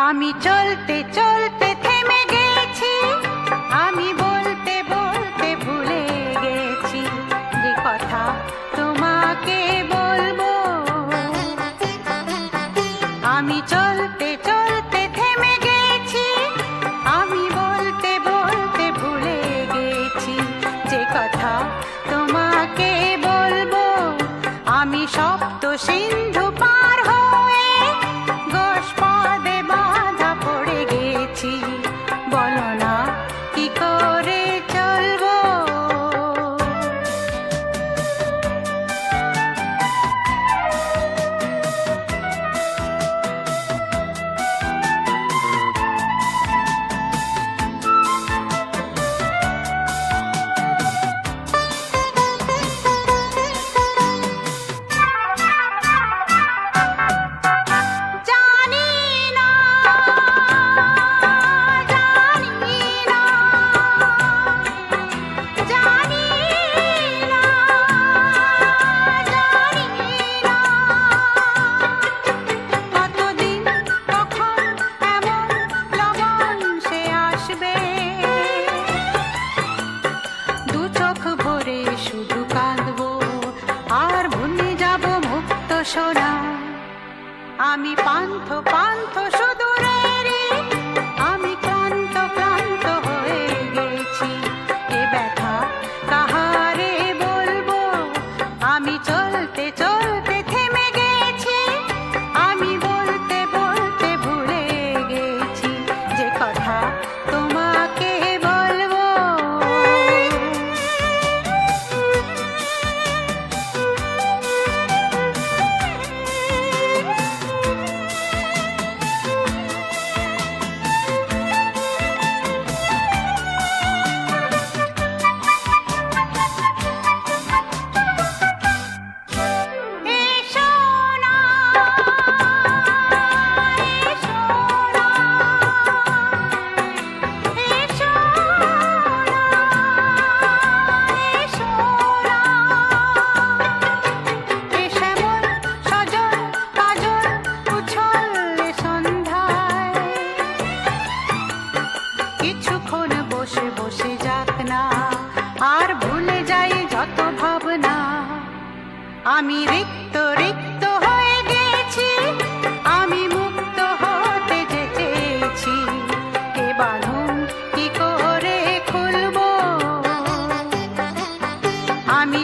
আমি চলতে চলতে থেমে গেছি, আমি বলতে বলতে ভুলে গেছি যে কথা তোমাকে বলবো। আমি চলতে চলতে থেমে গেছি, আমি বলতে বলতে ভুলে গেছি যে কথা তোমাকে বলবো। আমি সপ্ত সিন্ধু পার হয়ে গোষ্পদে বাঁধা পড়ে গেছি, বলো না কি করে চলবো। শুধু কাঁদবো আর ভুলে যাব মুক্ত সোনা। আমি পান্থ পান্থ সুদূরেরই, আমি ক্লান্ত ক্লান্ত হয়ে গেছি। এ ব্যথা কাহারে বলবো। আমি চলতে চলতে থেমে গেছি, আমি বলতে বলতে ভুলে গেছি যে কথা তোমাকে বলবো। কিছুক্ষণ বসে বসে যাক না, আর ভুলে যাই যত ভাবনা। আমি রিক্ত রিক্ত হয়ে গেছি, আমি মুক্ত হতে চেয়েছি। এ বাঁধন কি করে খুলবো। আমি